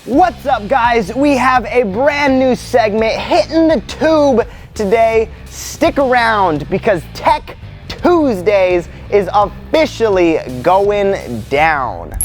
What's up, guys? We have a brand new segment hitting the tube today. Stick around because Tech Tuesdays is officially going down.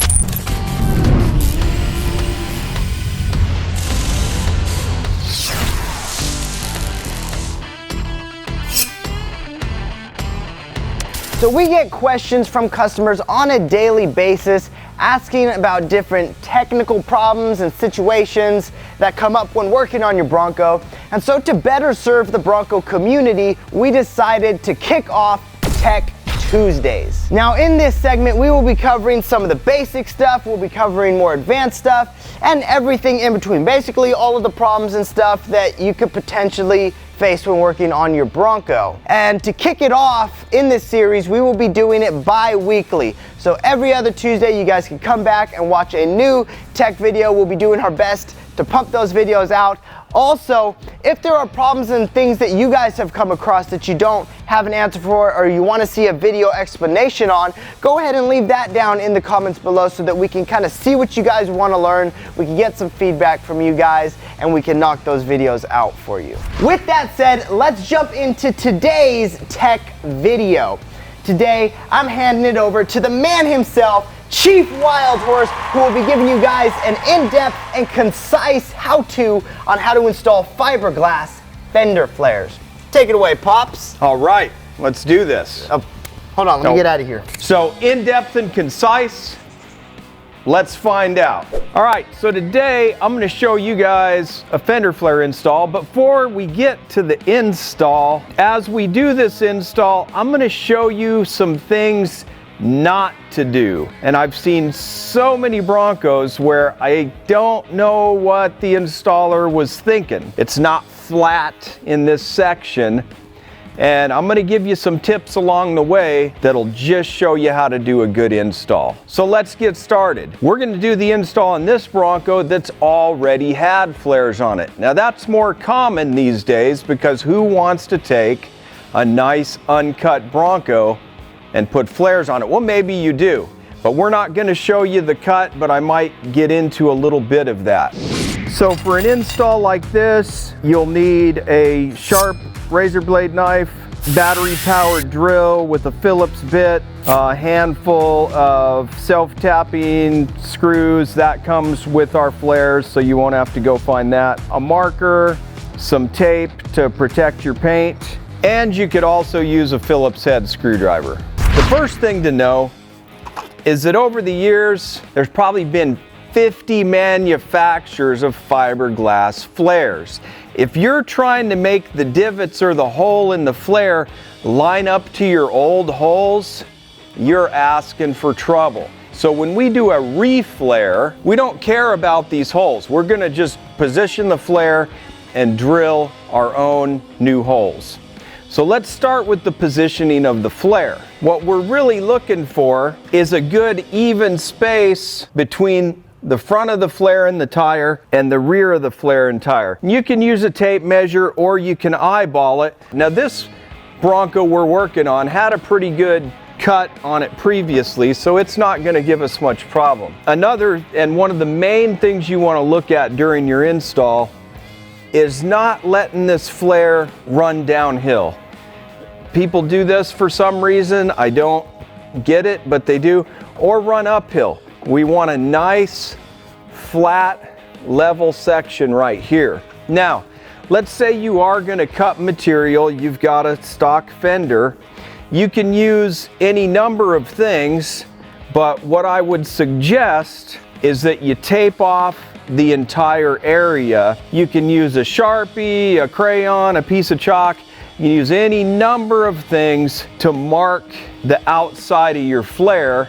So we get questions from customers on a daily basis asking about different technical problems and situations that come up when working on your Bronco. And so to better serve the Bronco community, we decided to kick off Tech Tuesdays. Now in this segment, we will be covering some of the basic stuff, we'll be covering more advanced stuff, and everything in between. Basically all of the problems and stuff that you could potentially face when working on your Bronco. And to kick it off in this series, we will be doing it bi-weekly. So every other Tuesday, you guys can come back and watch a new tech video. We'll be doing our best to pump those videos out. Also, if there are problems and things that you guys have come across that you don't have an answer for or you want to see a video explanation on, go ahead and leave that down in the comments below so that we can kind of see what you guys want to learn, we can get some feedback from you guys, and we can knock those videos out for you. With that said, let's jump into today's tech video. Today, I'm handing it over to the man himself, Chief Wild Horse, who will be giving you guys an in-depth and concise how-to on how to install fiberglass Fender Flares. Take it away, Pops. All right, let's do this. Hold on, let me get out of here. So in-depth and concise, let's find out. All right, so today I'm gonna show you guys a Fender Flare install. Before we get to the install, as we do this install, I'm gonna show you some things not to do. And I've seen so many Broncos where I don't know what the installer was thinking. It's not flat in this section. And I'm gonna give you some tips along the way that'll just show you how to do a good install. So let's get started. We're gonna do the install on this Bronco that's already had flares on it. Now that's more common these days because who wants to take a nice uncut Bronco and put flares on it? Well, maybe you do, but we're not gonna show you the cut, but I might get into a little bit of that. So for an install like this, you'll need a sharp razor blade knife, battery powered drill with a Phillips bit, a handful of self-tapping screws. That comes with our flares, so you won't have to go find that. A marker, some tape to protect your paint, and you could also use a Phillips head screwdriver. The first thing to know is that over the years, there's probably been 50 manufacturers of fiberglass flares. If you're trying to make the divots or the hole in the flare line up to your old holes, you're asking for trouble. So when we do a reflare, we don't care about these holes. We're gonna just position the flare and drill our own new holes. So let's start with the positioning of the flare. What we're really looking for is a good even space between the front of the flare and the tire and the rear of the flare and tire. You can use a tape measure or you can eyeball it. Now this Bronco we're working on had a pretty good cut on it previously, so it's not gonna give us much problem. Another, and one of the main things you wanna look at during your install is not letting this flare run downhill. People do this for some reason, I don't get it, but they do, or run uphill. We want a nice, flat, level section right here. Now, let's say you are gonna cut material, you've got a stock fender. You can use any number of things, but what I would suggest is that you tape off the entire area. You can use a Sharpie, a crayon, a piece of chalk. You can use any number of things to mark the outside of your flare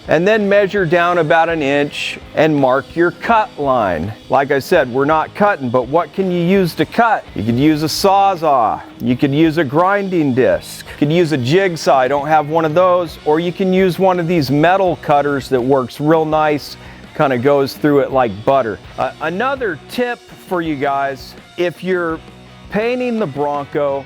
and then measure down about 1 inch and mark your cut line. Like I said, we're not cutting, but what can you use to cut? You could use a Sawzall, you could use a grinding disc, you could use a jigsaw, I don't have one of those, or you can use one of these metal cutters that works real nice, kind of goes through it like butter. Another tip for you guys, if you're painting the Bronco,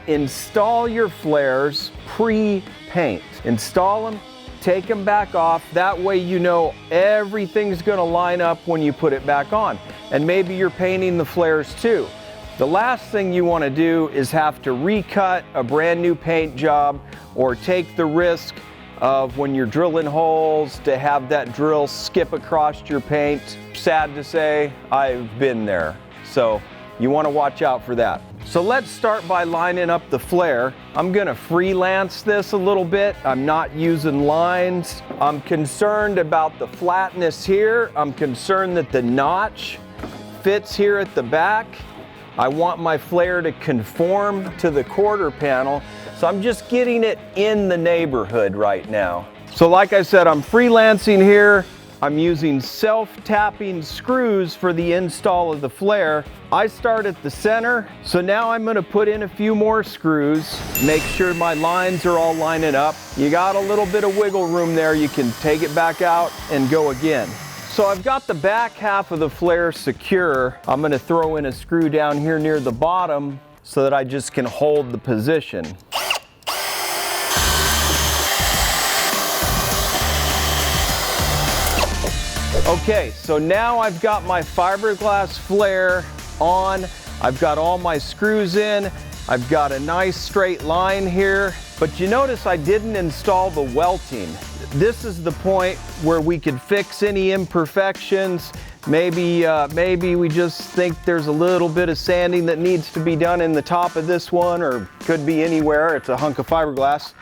install your flares pre-paint. Install them take them back off. That way you know everything's gonna line up when you put it back on. And maybe you're painting the flares too. The last thing you wanna do is have to recut a brand new paint job or take the risk of when you're drilling holes to have that drill skip across your paint. Sad to say, I've been there. So you wanna watch out for that. So let's start by lining up the flare. I'm gonna freelance this a little bit. I'm not using lines. I'm concerned about the flatness here. I'm concerned that the notch fits here at the back. I want my flare to conform to the quarter panel. So I'm just getting it in the neighborhood right now. So like I said, I'm freelancing here. I'm using self-tapping screws for the install of the flare. I start at the center, so now I'm gonna put in a few more screws, make sure my lines are all lining up. You got a little bit of wiggle room there. You can take it back out and go again. So I've got the back half of the flare secure. I'm gonna throw in a screw down here near the bottom so that I just can hold the position. Okay, so now I've got my fiberglass flare on. I've got all my screws in. I've got a nice straight line here, but you notice I didn't install the welting. This is the point where we could fix any imperfections. Maybe we just think there's a little bit of sanding that needs to be done in the top of this one, or could be anywhere. It's a hunk of fiberglass.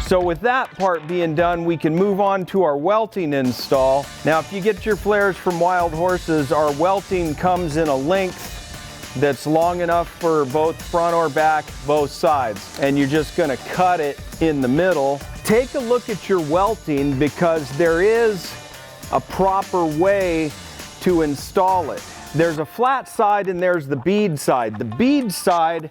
So with that part being done, we can move on to our welting install. Now, if you get your flares from Wild Horses, our welting comes in a length that's long enough for both front or back, both sides. And you're just gonna cut it in the middle. Take a look at your welting because there is a proper way to install it. There's a flat side and there's the bead side. The bead side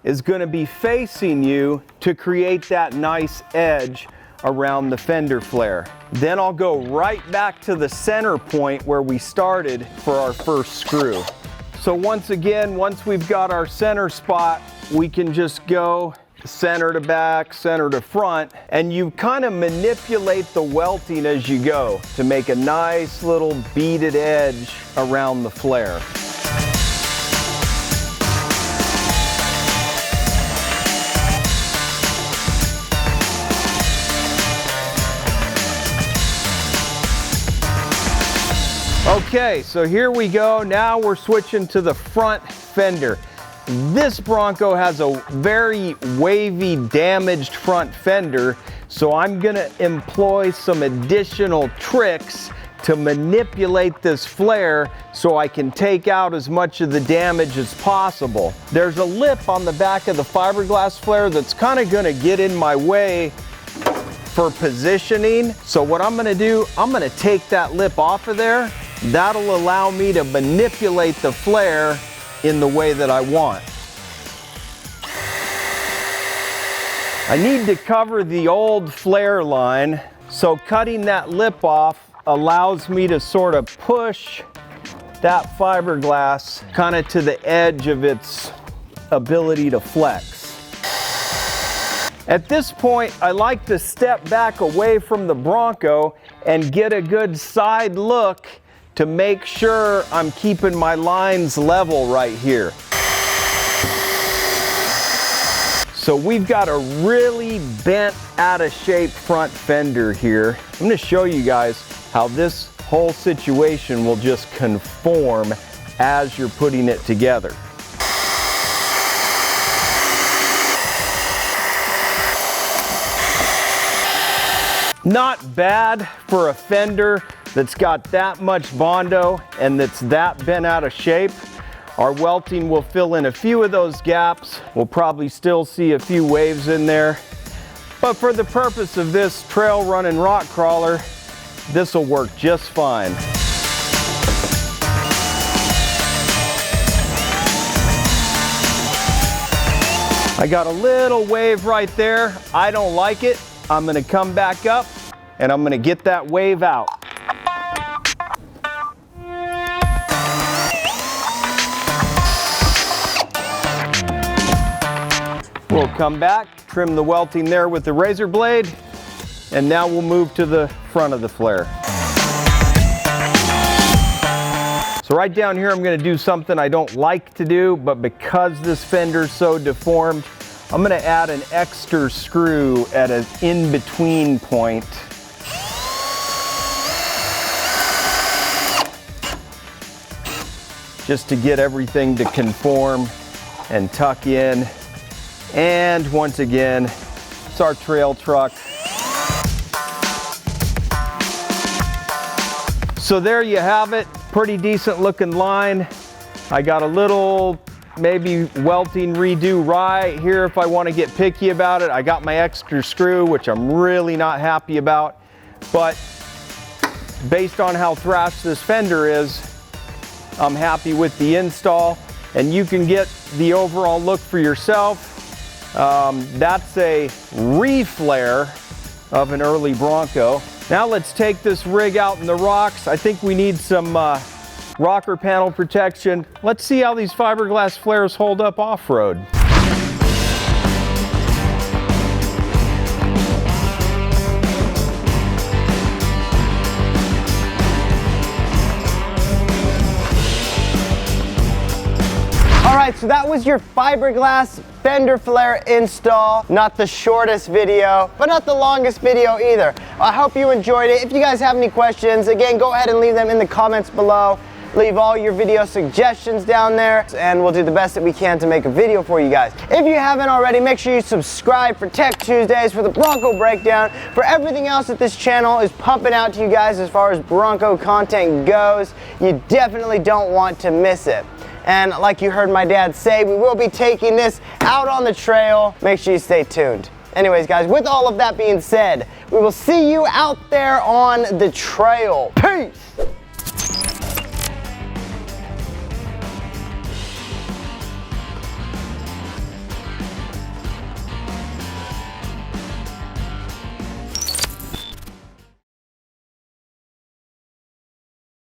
is going to be facing you to create that nice edge around the fender flare. Then I'll go right back to the center point where we started for our first screw. So once again, once we've got our center spot, we can just go center to back, center to front, and you kind of manipulate the welting as you go to make a nice little beaded edge around the flare. Okay, so here we go. Now we're switching to the front fender. This Bronco has a very wavy, damaged front fender, so I'm gonna employ some additional tricks to manipulate this flare so I can take out as much of the damage as possible. There's a lip on the back of the fiberglass flare that's kind of gonna get in my way for positioning. So what I'm gonna do, I'm gonna take that lip off of there. That'll allow me to manipulate the flare in the way that I want. I need to cover the old flare line, so cutting that lip off allows me to sort of push that fiberglass kind of to the edge of its ability to flex. At this point, I like to step back away from the Bronco and get a good side look to make sure I'm keeping my lines level right here. So we've got a really bent out of shape front fender here. I'm gonna show you guys how this whole situation will just conform as you're putting it together. Not bad for a fender that's got that much Bondo and that's that bent out of shape. Our welting will fill in a few of those gaps. We'll probably still see a few waves in there. But for the purpose of this trail running rock crawler, this will work just fine. I got a little wave right there. I don't like it. I'm gonna come back up and I'm gonna get that wave out. We'll come back, trim the welting there with the razor blade, and now we'll move to the front of the flare. So right down here, I'm going to do something I don't like to do, but because this fender's so deformed, I'm going to add an extra screw at an in-between point. Just to get everything to conform and tuck in. And once again, it's our trail truck. So there you have it, pretty decent looking line. I got a little maybe welting redo right here if I want to get picky about it. I got my extra screw, which I'm really not happy about, but based on how thrashed this fender is, I'm happy with the install, and you can get the overall look for yourself. That's a re-flare of an early Bronco. Now let's take this rig out in the rocks. I think we need some rocker panel protection. Let's see how these fiberglass flares hold up off-road. All right, so that was your Fiberglass Fender Flare install. Not the shortest video, but not the longest video either. I hope you enjoyed it. If you guys have any questions, again, go ahead and leave them in the comments below. Leave all your video suggestions down there, and we'll do the best that we can to make a video for you guys. If you haven't already, make sure you subscribe for Tech Tuesdays, for the Bronco breakdown, for everything else that this channel is pumping out to you guys as far as Bronco content goes. You definitely don't want to miss it. And like you heard my dad say, we will be taking this out on the trail. Make sure you stay tuned. Anyways, guys, with all of that being said, we will see you out there on the trail. Peace!